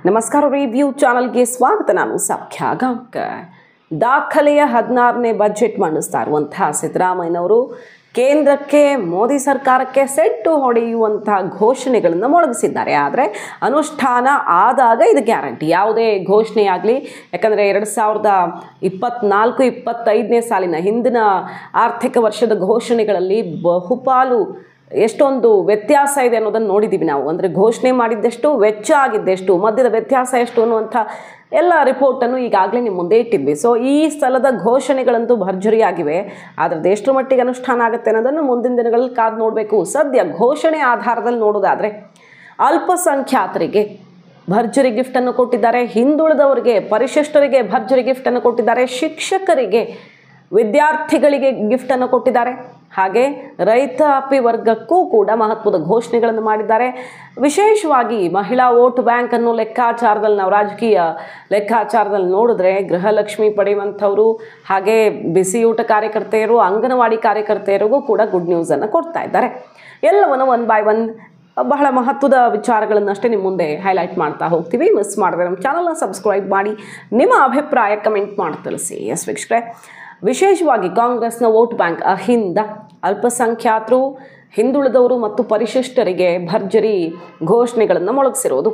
ನಮಸ್ಕಾರ ರಿವ್ಯೂ ಚಾನಲ್ಗೆ ಸ್ವಾಗತ. ನಾನು ಸೌಖ್ಯ ಗಾಂವ್ಕರ್. ದಾಖಲೆಯ 16ನೇ ಬಜೆಟ್ ಮಂಡಿಸ್ತಾ ಇರುವಂತಹ ಸಿದ್ದರಾಮಯ್ಯನವರು ಕೇಂದ್ರಕ್ಕೆ ಮೋದಿ ಸರ್ಕಾರಕ್ಕೆ ಸೆಟ್ಟು ಹೊಡೆಯುವಂತಹ ಘೋಷಣೆಗಳನ್ನು ಮೊಳಗಿಸಿದ್ದಾರೆ. ಆದರೆ ಅನುಷ್ಠಾನ ಆದಾಗ ಇದು ಗ್ಯಾರಂಟಿ. ಯಾವುದೇ ಘೋಷಣೆ ಆಗಲಿ, ಯಾಕಂದರೆ 2024-25ನೇ ಸಾಲಿನ ಹಿಂದಿನ ಆರ್ಥಿಕ ವರ್ಷದ ಘೋಷಣೆಗಳಲ್ಲಿ ಬಹುಪಾಲು ಎಷ್ಟೊಂದು ವ್ಯತ್ಯಾಸ ಇದೆ ಅನ್ನೋದನ್ನು ನೋಡಿದ್ದೀವಿ ನಾವು. ಅಂದರೆ ಘೋಷಣೆ ಮಾಡಿದ್ದೆಷ್ಟು, ವೆಚ್ಚ ಆಗಿದ್ದೆಷ್ಟು, ಮಧ್ಯದ ವ್ಯತ್ಯಾಸ ಎಷ್ಟು ಅನ್ನುವಂಥ ಎಲ್ಲ ರಿಪೋರ್ಟನ್ನು ಈಗಾಗಲೇ ನಿಮ್ಮ ಮುಂದೆ ಇಟ್ಟಿದ್ವಿ. ಸೊ ಈ ಸ್ಥಳದ ಘೋಷಣೆಗಳಂತೂ ಭರ್ಜರಿಯಾಗಿವೆ. ಆದರೆ ಎಷ್ಟರ ಮಟ್ಟಿಗೆ ಅನುಷ್ಠಾನ ಆಗುತ್ತೆ ಅನ್ನೋದನ್ನು ಮುಂದಿನ ದಿನಗಳಲ್ಲಿ ಕಾದು ನೋಡಬೇಕು. ಸದ್ಯ ಘೋಷಣೆ ಆಧಾರದಲ್ಲಿ ನೋಡೋದಾದರೆ ಅಲ್ಪಸಂಖ್ಯಾತರಿಗೆ ಭರ್ಜರಿ ಗಿಫ್ಟನ್ನು ಕೊಟ್ಟಿದ್ದಾರೆ, ಹಿಂದುಳಿದವರಿಗೆ, ಪರಿಶಿಷ್ಟರಿಗೆ ಭರ್ಜರಿ ಗಿಫ್ಟನ್ನು ಕೊಟ್ಟಿದ್ದಾರೆ, ಶಿಕ್ಷಕರಿಗೆ, ವಿದ್ಯಾರ್ಥಿಗಳಿಗೆ ಗಿಫ್ಟನ್ನು ಕೊಟ್ಟಿದ್ದಾರೆ. ಹಾಗೆ ರೈತಾಪಿ ವರ್ಗಕ್ಕೂ ಕೂಡ ಮಹತ್ವದ ಘೋಷಣೆಗಳನ್ನು ಮಾಡಿದ್ದಾರೆ. ವಿಶೇಷವಾಗಿ ಮಹಿಳಾ ವೋಟ್ ಬ್ಯಾಂಕ್ ಅನ್ನೋ ಲೆಕ್ಕಾಚಾರದಲ್ಲಿ, ನಾವು ರಾಜಕೀಯ ಲೆಕ್ಕಾಚಾರದಲ್ಲಿ ನೋಡಿದ್ರೆ ಗೃಹಲಕ್ಷ್ಮಿ ಪಡೆಯುವಂಥವರು, ಹಾಗೆ ಬಿಸಿಯೂಟ ಕಾರ್ಯಕರ್ತೆಯರು, ಅಂಗನವಾಡಿ ಕಾರ್ಯಕರ್ತೆಯರಿಗೂ ಕೂಡ ಗುಡ್ ನ್ಯೂಸನ್ನು ಕೊಡ್ತಾ ಇದ್ದಾರೆ. ಎಲ್ಲವನ್ನು ಒನ್ ಬೈ ಒನ್ ಬಹಳ ಮಹತ್ವದ ವಿಚಾರಗಳನ್ನಷ್ಟೇ ನಿಮ್ಮ ಮುಂದೆ ಹೈಲೈಟ್ ಮಾಡ್ತಾ ಹೋಗ್ತೀವಿ. ಮಿಸ್ ಮಾಡಿದ್ರೆ ನಮ್ಮ ಚಾನಲ್ನ ಸಬ್ಸ್ಕ್ರೈಬ್ ಮಾಡಿ, ನಿಮ್ಮ ಅಭಿಪ್ರಾಯ ಕಮೆಂಟ್ ಮಾಡಿ ತಿಳಿಸಿ. ಎಸ್ ವೀಕ್ಷಕರೇ, ವಿಶೇಷವಾಗಿ ಕಾಂಗ್ರೆಸ್ನ ವೋಟ್ ಬ್ಯಾಂಕ್ ಅಹಿಂದ, ಅಲ್ಪಸಂಖ್ಯಾತರು, ಹಿಂದುಳಿದವರು ಮತ್ತು ಪರಿಶಿಷ್ಟರಿಗೆ ಭರ್ಜರಿ ಘೋಷಣೆಗಳನ್ನು ಮೊಳಗಿಸಿರೋದು.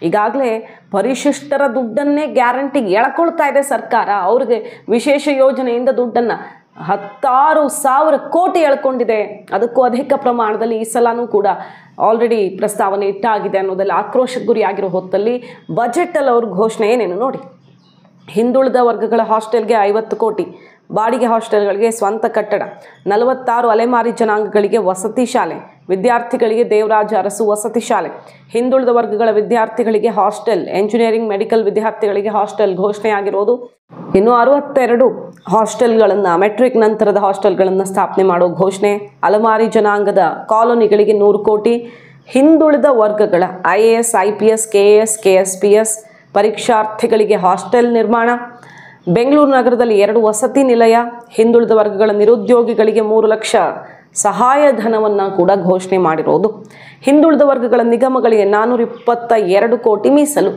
ಈಗಾಗಲೇ ಪರಿಶಿಷ್ಟರ ದುಡ್ಡನ್ನೇ ಗ್ಯಾರಂಟಿಗೆ ಎಳ್ಕೊಳ್ತಾ ಇದೆ ಸರ್ಕಾರ. ಅವ್ರಿಗೆ ವಿಶೇಷ ಯೋಜನೆಯಿಂದ ದುಡ್ಡನ್ನು 16,000 ಕೋಟಿ ಎಳ್ಕೊಂಡಿದೆ. ಅದಕ್ಕೂ ಅಧಿಕ ಪ್ರಮಾಣದಲ್ಲಿ ಈ ಸಲನೂ ಕೂಡ ಆಲ್ರೆಡಿ ಪ್ರಸ್ತಾವನೆ ಇಟ್ಟಾಗಿದೆ ಅನ್ನೋದೆಲ್ಲ ಆಕ್ರೋಶಕ್ಕೆ ಗುರಿಯಾಗಿರೋ ಹೊತ್ತಲ್ಲಿ ಬಜೆಟಲ್ಲಿ ಅವ್ರ ಘೋಷಣೆ ಏನೇನು ನೋಡಿ. ಹಿಂದುಳಿದ ವರ್ಗಗಳ ಹಾಸ್ಟೆಲ್ಗೆ 50 ಕೋಟಿ, ಬಾಡಿಗೆ ಹಾಸ್ಟೆಲ್ಗಳಿಗೆ ಸ್ವಂತ ಕಟ್ಟಡ, 46 ಅಲೆಮಾರಿ ಜನಾಂಗಗಳಿಗೆ ವಸತಿ ಶಾಲೆ, ವಿದ್ಯಾರ್ಥಿಗಳಿಗೆ ದೇವರಾಜ ಅರಸು ವಸತಿ ಶಾಲೆ, ಹಿಂದುಳಿದ ವರ್ಗಗಳ ವಿದ್ಯಾರ್ಥಿಗಳಿಗೆ ಹಾಸ್ಟೆಲ್, ಎಂಜಿನಿಯರಿಂಗ್ ಮೆಡಿಕಲ್ ವಿದ್ಯಾರ್ಥಿಗಳಿಗೆ ಹಾಸ್ಟೆಲ್ ಘೋಷಣೆಯಾಗಿರೋದು. ಇನ್ನು 62 ಹಾಸ್ಟೆಲ್ಗಳನ್ನು, ಮೆಟ್ರಿಕ್ ನಂತರದ ಹಾಸ್ಟೆಲ್ಗಳನ್ನು ಸ್ಥಾಪನೆ ಮಾಡೋ ಘೋಷಣೆ. ಅಲೆಮಾರಿ ಜನಾಂಗದ ಕಾಲೋನಿಗಳಿಗೆ 100 ಕೋಟಿ, ಹಿಂದುಳಿದ ವರ್ಗಗಳ IAS, IPS, KAS, KSPS ಪರೀಕ್ಷಾರ್ಥಿಗಳಿಗೆ ಹಾಸ್ಟೆಲ್ ನಿರ್ಮಾಣ. ಬೆಂಗಳೂರು ನಗರದಲ್ಲಿ 2 ವಸತಿ ನಿಲಯ, ಹಿಂದುಳಿದ ವರ್ಗಗಳ ನಿರುದ್ಯೋಗಿಗಳಿಗೆ 3 ಲಕ್ಷ ಸಹಾಯಧನವನ್ನು ಕೂಡ ಘೋಷಣೆ ಮಾಡಿರೋದು. ಹಿಂದುಳಿದ ವರ್ಗಗಳ ನಿಗಮಗಳಿಗೆ 422 ಕೋಟಿ ಮೀಸಲು.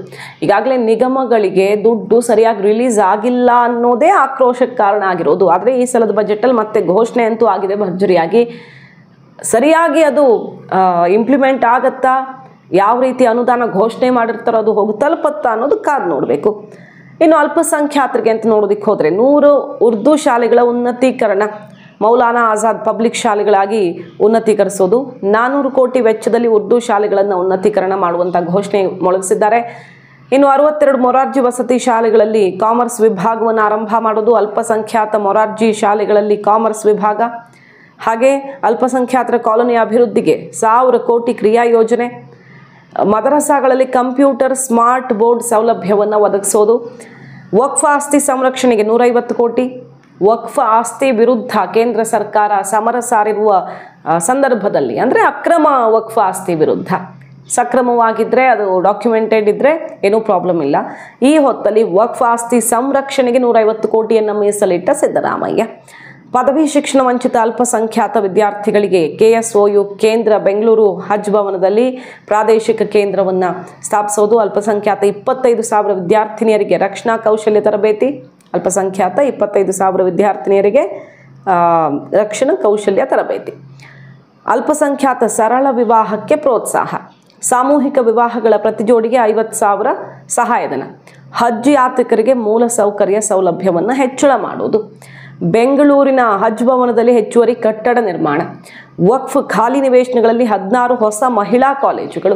ಈಗಾಗಲೇ ನಿಗಮಗಳಿಗೆ ದುಡ್ಡು ಸರಿಯಾಗಿ ರಿಲೀಸ್ ಆಗಿಲ್ಲ ಅನ್ನೋದೇ ಆಕ್ರೋಶಕ್ಕೆ ಕಾರಣ ಆಗಿರೋದು. ಆದರೆ ಈ ಸಲದ ಬಜೆಟಲ್ಲಿ ಮತ್ತೆ ಘೋಷಣೆ ಅಂತೂ ಆಗಿದೆ ಭರ್ಜರಿಯಾಗಿ. ಸರಿಯಾಗಿ ಅದು ಇಂಪ್ಲಿಮೆಂಟ್ ಆಗತ್ತಾ, ಯಾವ ರೀತಿ ಅನುದಾನ ಘೋಷಣೆ ಮಾಡಿರ್ತಾರೋ ಅದು ಹೋಗಿ ತಲುಪತ್ತಾ ಅನ್ನೋದು ಕಾದು ನೋಡಬೇಕು. ಇನ್ನು ಅಲ್ಪಸಂಖ್ಯಾತರಿಗೆ ಅಂತ ನೋಡೋದಕ್ಕೆ ಹೋದರೆ 100 ಉರ್ದು ಶಾಲೆಗಳ ಉನ್ನತೀಕರಣ, ಮೌಲಾನಾ ಆಜಾದ್ ಪಬ್ಲಿಕ್ ಶಾಲೆಗಳಾಗಿ ಉನ್ನತೀಕರಿಸೋದು. 400 ಕೋಟಿ ವೆಚ್ಚದಲ್ಲಿ ಉರ್ದು ಶಾಲೆಗಳನ್ನು ಉನ್ನತೀಕರಣ ಮಾಡುವಂಥ ಘೋಷಣೆ ಮೊಳಗಿಸಿದ್ದಾರೆ. ಇನ್ನು 62 ಮೊರಾರ್ಜಿ ವಸತಿ ಶಾಲೆಗಳಲ್ಲಿ ಕಾಮರ್ಸ್ ವಿಭಾಗವನ್ನು ಆರಂಭ ಮಾಡೋದು. ಅಲ್ಪಸಂಖ್ಯಾತ ಮೊರಾರ್ಜಿ ಶಾಲೆಗಳಲ್ಲಿ ಕಾಮರ್ಸ್ ವಿಭಾಗ. ಹಾಗೆ ಅಲ್ಪಸಂಖ್ಯಾತರ ಕಾಲೋನಿ ಅಭಿವೃದ್ಧಿಗೆ 1000 ಕೋಟಿ ಕ್ರಿಯಾ ಯೋಜನೆ. ಮದರಸಾಗಳಲ್ಲಿ ಕಂಪ್ಯೂಟರ್ ಸ್ಮಾರ್ಟ್ ಬೋರ್ಡ್ ಸೌಲಭ್ಯವನ್ನು ಒದಗಿಸೋದು. ವಕ್ಫ್ ಆಸ್ತಿ ಸಂರಕ್ಷಣೆಗೆ 150 ಕೋಟಿ. ವಕ್ಫ್ ಆಸ್ತಿ ವಿರುದ್ಧ ಕೇಂದ್ರ ಸರ್ಕಾರ ಸಮರ ಸಾರಿರುವ ಸಂದರ್ಭದಲ್ಲಿ, ಅಂದರೆ ಅಕ್ರಮ ವಕ್ಫ್ ಆಸ್ತಿ ವಿರುದ್ಧ, ಸಕ್ರಮವಾಗಿದ್ದರೆ ಅದು ಡಾಕ್ಯುಮೆಂಟೆಡ್ ಇದ್ದರೆ ಏನೂ ಪ್ರಾಬ್ಲಮ್ ಇಲ್ಲ. ಈ ಹೊತ್ತಲ್ಲಿ ವಕ್ಫ್ ಆಸ್ತಿ ಸಂರಕ್ಷಣೆಗೆ 150 ಕೋಟಿಯನ್ನು ಮೀಸಲಿಟ್ಟ ಸಿದ್ದರಾಮಯ್ಯ. ಪದವಿ ಶಿಕ್ಷಣ ವಂಚಿತ ಅಲ್ಪಸಂಖ್ಯಾತ ವಿದ್ಯಾರ್ಥಿಗಳಿಗೆ KSOU ಕೇಂದ್ರ, ಬೆಂಗಳೂರು ಹಜ್ ಭವನದಲ್ಲಿ ಪ್ರಾದೇಶಿಕ ಕೇಂದ್ರವನ್ನು ಸ್ಥಾಪಿಸೋದು. ಅಲ್ಪಸಂಖ್ಯಾತ 25,000 ವಿದ್ಯಾರ್ಥಿನಿಯರಿಗೆ ರಕ್ಷಣಾ ಕೌಶಲ್ಯ ತರಬೇತಿ. ಅಲ್ಪಸಂಖ್ಯಾತ 25,000 ವಿದ್ಯಾರ್ಥಿನಿಯರಿಗೆ ರಕ್ಷಣಾ ಕೌಶಲ್ಯ ತರಬೇತಿ. ಅಲ್ಪಸಂಖ್ಯಾತ ಸರಳ ವಿವಾಹಕ್ಕೆ ಪ್ರೋತ್ಸಾಹ. ಸಾಮೂಹಿಕ ವಿವಾಹಗಳ ಪ್ರತಿ ಜೋಡಿಗೆ 50,000 ಸಹಾಯಧನ. ಹಜ್ ಯಾತ್ರಿಕರಿಗೆ ಮೂಲ ಸೌಕರ್ಯ ಸೌಲಭ್ಯವನ್ನು ಹೆಚ್ಚಳ ಮಾಡೋದು. ಬೆಂಗಳೂರಿನ ಹಜ್ ಭವನದಲ್ಲಿ ಹೆಚ್ಚುವರಿ ಕಟ್ಟಡ ನಿರ್ಮಾಣ. ವಕ್ಫ್ ಖಾಲಿ ನಿವೇಶನಗಳಲ್ಲಿ 16 ಹೊಸ ಮಹಿಳಾ ಕಾಲೇಜುಗಳು.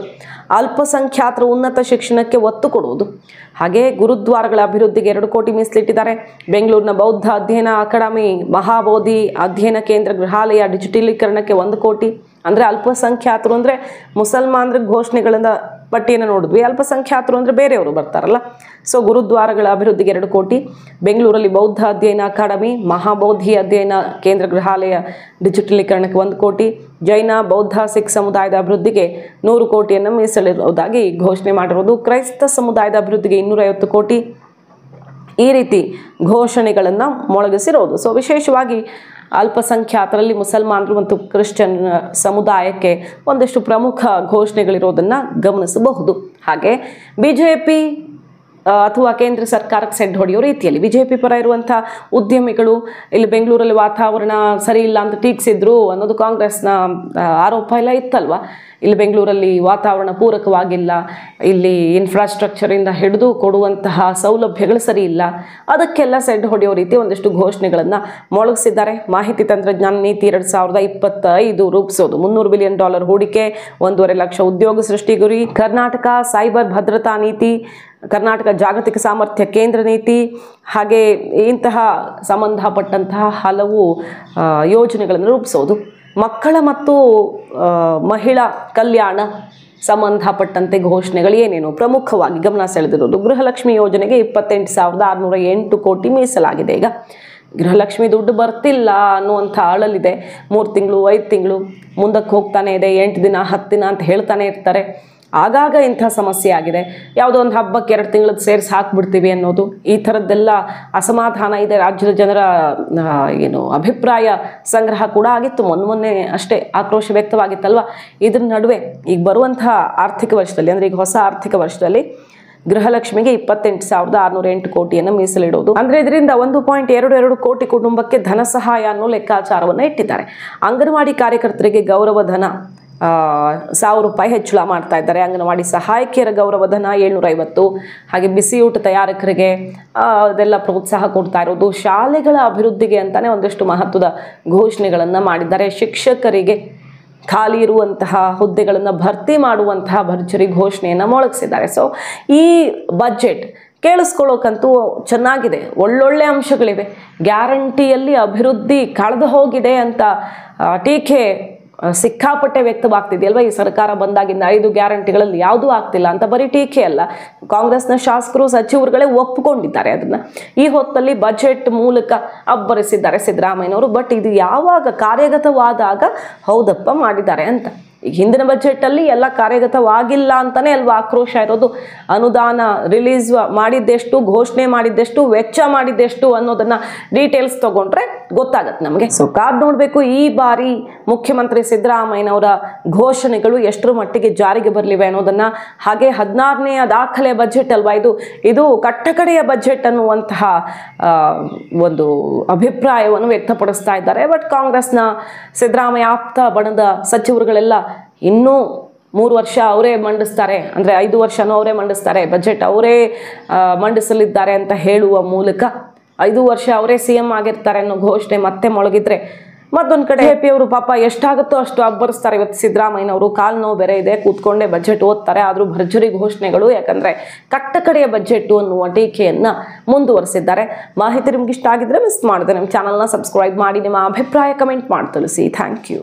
ಅಲ್ಪಸಂಖ್ಯಾತರ ಉನ್ನತ ಶಿಕ್ಷಣಕ್ಕೆ ಒತ್ತು ಕೊಡುವುದು. ಹಾಗೆ ಗುರುದ್ವಾರಗಳ ಅಭಿವೃದ್ಧಿಗೆ 2 ಕೋಟಿ ಮೀಸಲಿಟ್ಟಿದ್ದಾರೆ. ಬೆಂಗಳೂರಿನ ಬೌದ್ಧ ಅಧ್ಯಯನ ಅಕಾಡೆಮಿ, ಮಹಾಬೋಧಿ ಅಧ್ಯಯನ ಕೇಂದ್ರ, ಗೃಹಾಲಯ ಡಿಜಿಟಲೀಕರಣಕ್ಕೆ 1 ಕೋಟಿ. ಅಂದರೆ ಅಲ್ಪಸಂಖ್ಯಾತರು ಅಂದರೆ ಮುಸಲ್ಮಾನರ ಘೋಷಣೆಗಳಿಂದ ಪಟ್ಟಿಯನ್ನು ನೋಡಿದ್ವಿ. ಅಲ್ಪಸಂಖ್ಯಾತರು ಅಂದರೆ ಬೇರೆಯವರು ಬರ್ತಾರಲ್ಲ. ಸೊ ಗುರುದ್ವಾರಗಳ ಅಭಿವೃದ್ಧಿಗೆ 2 ಕೋಟಿ. ಬೆಂಗಳೂರಲ್ಲಿ ಬೌದ್ಧ ಅಧ್ಯಯನ ಅಕಾಡೆಮಿ, ಮಹಾಬೋಧಿ ಅಧ್ಯಯನ ಕೇಂದ್ರ, ಗೃಹಾಲಯ ಡಿಜಿಟಲೀಕರಣಕ್ಕೆ 1 ಕೋಟಿ. ಜೈನ, ಬೌದ್ಧ, ಸಿಖ್ ಸಮುದಾಯದ ಅಭಿವೃದ್ಧಿಗೆ 100 ಕೋಟಿಯನ್ನು ಮೀಸಲಿರುವುದಾಗಿ ಘೋಷಣೆ ಮಾಡಿರೋದು. ಕ್ರೈಸ್ತ ಸಮುದಾಯದ ಅಭಿವೃದ್ಧಿಗೆ 250 ಕೋಟಿ. ಈ ರೀತಿ ಘೋಷಣೆಗಳನ್ನು ಮೊಳಗಿಸಿರೋದು. ಸೊ ವಿಶೇಷವಾಗಿ ಅಲ್ಪಸಂಖ್ಯಾತರಲ್ಲಿ ಮುಸಲ್ಮಾನರು ಮತ್ತು ಕ್ರಿಶ್ಚಿಯನ್ ಸಮುದಾಯಕ್ಕೆ ಒಂದಷ್ಟು ಪ್ರಮುಖ ಘೋಷಣೆಗಳಿರೋದನ್ನು ಗಮನಿಸಬಹುದು. ಹಾಗೆ ಬಿಜೆಪಿ ಅಥವಾ ಕೇಂದ್ರ ಸರ್ಕಾರಕ್ಕೆ ಸೆಡ್ ಹೊಡೆಯೋ ರೀತಿಯಲ್ಲಿ ಬಿಜೆಪಿ ಪರ ಇರುವಂಥ ಉದ್ಯಮಿಗಳು ಇಲ್ಲಿ ಬೆಂಗಳೂರಲ್ಲಿ ವಾತಾವರಣ ಸರಿ ಇಲ್ಲ ಅಂತ ಟೀಕಿಸಿದ್ರು ಅನ್ನೋದು ಕಾಂಗ್ರೆಸ್ನ ಆರೋಪ ಎಲ್ಲ ಇತ್ತಲ್ವ. ಇಲ್ಲಿ ಬೆಂಗಳೂರಲ್ಲಿ ವಾತಾವರಣ ಪೂರಕವಾಗಿಲ್ಲ, ಇಲ್ಲಿ ಇನ್ಫ್ರಾಸ್ಟ್ರಕ್ಚರಿಂದ ಹಿಡಿದು ಕೊಡುವಂತಹ ಸೌಲಭ್ಯಗಳು ಸರಿ ಇಲ್ಲ, ಅದಕ್ಕೆಲ್ಲ ಸೆಡ್ ಹೊಡೆಯೋ ರೀತಿ ಒಂದಷ್ಟು ಘೋಷಣೆಗಳನ್ನು ಮೊಳಗಿಸಿದ್ದಾರೆ. ಮಾಹಿತಿ ತಂತ್ರಜ್ಞಾನ ನೀತಿ 2025 ರೂಪಿಸೋದು, $300 ಬಿಲಿಯನ್ ಹೂಡಿಕೆ, 1.5 ಲಕ್ಷ ಉದ್ಯೋಗ ಸೃಷ್ಟಿ ಗುರಿ, ಕರ್ನಾಟಕ ಸೈಬರ್ ಭದ್ರತಾ ನೀತಿ, ಕರ್ನಾಟಕ ಜಾಗತಿಕ ಸಾಮರ್ಥ್ಯ ಕೇಂದ್ರ ನೀತಿ, ಹಾಗೆ ಇಂತಹ ಸಂಬಂಧಪಟ್ಟಂತಹ ಹಲವು ಯೋಜನೆಗಳನ್ನು ರೂಪಿಸೋದು. ಮಕ್ಕಳ ಮತ್ತು ಮಹಿಳಾ ಕಲ್ಯಾಣ ಸಂಬಂಧಪಟ್ಟಂತೆ ಘೋಷಣೆಗಳು ಏನೇನು ಪ್ರಮುಖವಾಗಿ ಗಮನ ಸೆಳೆದಿರೋದು. ಗೃಹಲಕ್ಷ್ಮಿ ಯೋಜನೆಗೆ 28,608 ಕೋಟಿ ಮೀಸಲಾಗಿದೆ. ಈಗ ಗೃಹಲಕ್ಷ್ಮಿ ದುಡ್ಡು ಬರ್ತಿಲ್ಲ ಅನ್ನುವಂಥ ಅಳಲಿದೆ. 3 ತಿಂಗಳು 5 ತಿಂಗಳು ಮುಂದಕ್ಕೆ ಹೋಗ್ತಾನೆ ಇದೆ, 8 ದಿನ 10 ದಿನ ಅಂತ ಹೇಳ್ತಾನೆ ಇರ್ತಾರೆ. ಆಗಾಗ ಇಂಥ ಸಮಸ್ಯೆ ಆಗಿದೆ. ಯಾವುದೋ ಒಂದು ಹಬ್ಬಕ್ಕೆ 2 ತಿಂಗಳದ್ದು ಸೇರಿಸಿ ಹಾಕ್ಬಿಡ್ತೀವಿ ಅನ್ನೋದು, ಈ ಥರದ್ದೆಲ್ಲ ಅಸಮಾಧಾನ ಇದೆ. ರಾಜ್ಯದ ಜನರ ಅಭಿಪ್ರಾಯ ಸಂಗ್ರಹ ಕೂಡ ಆಗಿತ್ತು. ಮೊನ್ನೆ ಅಷ್ಟೇ ಆಕ್ರೋಶ ವ್ಯಕ್ತವಾಗಿತ್ತಲ್ವ. ಇದ್ರ ನಡುವೆ ಈಗ ಬರುವಂತಹ ಆರ್ಥಿಕ ವರ್ಷದಲ್ಲಿ, ಅಂದರೆ ಈಗ ಹೊಸ ಆರ್ಥಿಕ ವರ್ಷದಲ್ಲಿ ಗೃಹಲಕ್ಷ್ಮಿಗೆ 28,608 ಕೋಟಿಯನ್ನು ಮೀಸಲಿಡೋದು. ಅಂದರೆ ಇದರಿಂದ 1.22 ಕೋಟಿ ಕುಟುಂಬಕ್ಕೆ ಧನ ಸಹಾಯ ಅನ್ನೋ ಲೆಕ್ಕಾಚಾರವನ್ನು ಇಟ್ಟಿದ್ದಾರೆ. ಅಂಗನವಾಡಿ ಕಾರ್ಯಕರ್ತರಿಗೆ ಗೌರವ ಧನ ₹1,000 ಹೆಚ್ಚಳ ಮಾಡ್ತಾ ಇದ್ದಾರೆ. ಅಂಗನವಾಡಿ ಸಹಾಯಕಿಯರ ಗೌರವಧನ 750, ಹಾಗೆ ಬಿಸಿಯೂಟ ತಯಾರಕರಿಗೆ ಅದೆಲ್ಲ ಪ್ರೋತ್ಸಾಹ ಕೊಡ್ತಾ ಇರೋದು. ಶಾಲೆಗಳ ಅಭಿವೃದ್ಧಿಗೆ ಅಂತಾನೆ ಒಂದಷ್ಟು ಮಹತ್ವದ ಘೋಷಣೆಗಳನ್ನು ಮಾಡಿದ್ದಾರೆ. ಶಿಕ್ಷಕರಿಗೆ ಖಾಲಿ ಇರುವಂತಹ ಹುದ್ದೆಗಳನ್ನು ಭರ್ತಿ ಮಾಡುವಂತಹ ಭರ್ಜರಿ ಘೋಷಣೆಯನ್ನು ಮೊಳಗಿಸಿದ್ದಾರೆ. ಸೊ ಈ ಬಜೆಟ್ ಕೇಳಿಸ್ಕೊಳ್ಳೋಕ್ಕಂತೂ ಚೆನ್ನಾಗಿದೆ, ಒಳ್ಳೊಳ್ಳೆ ಅಂಶಗಳಿವೆ. ಗ್ಯಾರಂಟಿಯಲ್ಲಿ ಅಭಿವೃದ್ಧಿ ಕಳೆದು ಹೋಗಿದೆ ಅಂತ ಟೀಕೆ ಸಿಕ್ಕಾಪಟ್ಟೆ ವ್ಯಕ್ತವಾಗ್ತಿದೆಯಲ್ವ. ಈ ಸರ್ಕಾರ ಬಂದಾಗಿಂದ 5 ಗ್ಯಾರಂಟಿಗಳಲ್ಲಿ ಯಾವುದೂ ಆಗ್ತಿಲ್ಲ ಅಂತ ಬರೀ ಟೀಕೆ ಅಲ್ಲ, ಕಾಂಗ್ರೆಸ್ನ ಶಾಸಕರು ಸಚಿವರುಗಳೇ ಒಪ್ಪಿಕೊಂಡಿದ್ದಾರೆ ಅದನ್ನು. ಈ ಹೊತ್ತಲ್ಲಿ ಬಜೆಟ್ ಮೂಲಕ ಅಬ್ಬರಿಸಿದ್ದಾರೆ ಸಿದ್ದರಾಮಯ್ಯನವರು. ಬಟ್ ಇದು ಯಾವಾಗ ಕಾರ್ಯಗತವಾದಾಗ ಹೌದಪ್ಪ ಮಾಡಿದ್ದಾರೆ ಅಂತ. ಈಗ ಹಿಂದಿನ ಬಜೆಟಲ್ಲಿ ಎಲ್ಲ ಕಾರ್ಯಗತವಾಗಿಲ್ಲ ಅಂತಾನೆ ಅಲ್ವಾ ಆಕ್ರೋಶ ಇರೋದು. ಅನುದಾನ ರಿಲೀಸ್ ಮಾಡಿದ್ದೆಷ್ಟು, ಘೋಷಣೆ ಮಾಡಿದ್ದೆಷ್ಟು, ವೆಚ್ಚ ಮಾಡಿದ್ದೆಷ್ಟು ಅನ್ನೋದನ್ನ ಡೀಟೇಲ್ಸ್ ತಗೊಂಡ್ರೆ ಗೊತ್ತಾಗತ್ತೆ ನಮಗೆ. ಸೊ ಕಾದ್ ನೋಡಬೇಕು ಈ ಬಾರಿ ಮುಖ್ಯಮಂತ್ರಿ ಸಿದ್ದರಾಮಯ್ಯನವರ ಘೋಷಣೆಗಳು ಎಷ್ಟರ ಮಟ್ಟಿಗೆ ಜಾರಿಗೆ ಬರಲಿವೆ ಅನ್ನೋದನ್ನ. ಹಾಗೆ 16ನೇ ದಾಖಲೆ ಬಜೆಟ್ ಅಲ್ವಾ ಇದು ಕಟ್ಟಕಡೆಯ ಬಜೆಟ್ ಅನ್ನುವಂತಹ ಒಂದು ಅಭಿಪ್ರಾಯವನ್ನು ವ್ಯಕ್ತಪಡಿಸ್ತಾ ಇದ್ದಾರೆ. ಬಟ್ ಕಾಂಗ್ರೆಸ್ನ ಸಿದ್ದರಾಮಯ್ಯ ಆಪ್ತ ಬಣದ ಸಚಿವರುಗಳೆಲ್ಲ ಇನ್ನೂ 3 ವರ್ಷ ಅವರೇ ಮಂಡಿಸ್ತಾರೆ, ಅಂದರೆ 5 ವರ್ಷನೂ ಅವರೇ ಮಂಡಿಸ್ತಾರೆ, ಬಜೆಟ್ ಅವರೇ ಮಂಡಿಸಲಿದ್ದಾರೆ ಅಂತ ಹೇಳುವ ಮೂಲಕ 5 ವರ್ಷ ಅವರೇ CM ಆಗಿರ್ತಾರೆ ಅನ್ನೋ ಘೋಷಣೆ ಮತ್ತೆ ಮೊಳಗಿದ್ರೆ, ಮತ್ತೊಂದು ಕಡೆ ಬಿಜೆಪಿ ಅವರು ಪಾಪ ಎಷ್ಟಾಗುತ್ತೋ ಅಷ್ಟು ಅಬ್ಬರಿಸ್ತಾರೆ. ಇವತ್ತು ಸಿದ್ದರಾಮಯ್ಯನವರು ಕಾಲು ನೋವು ಬೇರೆ ಇದೆ, ಕೂತ್ಕೊಂಡೇ ಬಜೆಟ್ ಓದ್ತಾರೆ. ಆದರೂ ಭರ್ಜರಿ ಘೋಷಣೆಗಳು, ಯಾಕಂದರೆ ಕಟ್ಟಕಡೆಯ ಬಜೆಟ್ ಅನ್ನುವ ಟೀಕೆಯನ್ನು ಮುಂದುವರಿಸಿದ್ದಾರೆ. ಮಾಹಿತಿ ನಿಮ್ಗೆ ಇಷ್ಟ ಆಗಿದ್ರೆ ಮಿಸ್ ಮಾಡದೆ ನಮ್ಮ ಚಾನಲ್ನ ಸಬ್ಸ್ಕ್ರೈಬ್ ಮಾಡಿ, ನಿಮ್ಮ ಅಭಿಪ್ರಾಯ ಕಮೆಂಟ್ ಮಾಡಿ ತಿಳಿಸಿ. Thank you.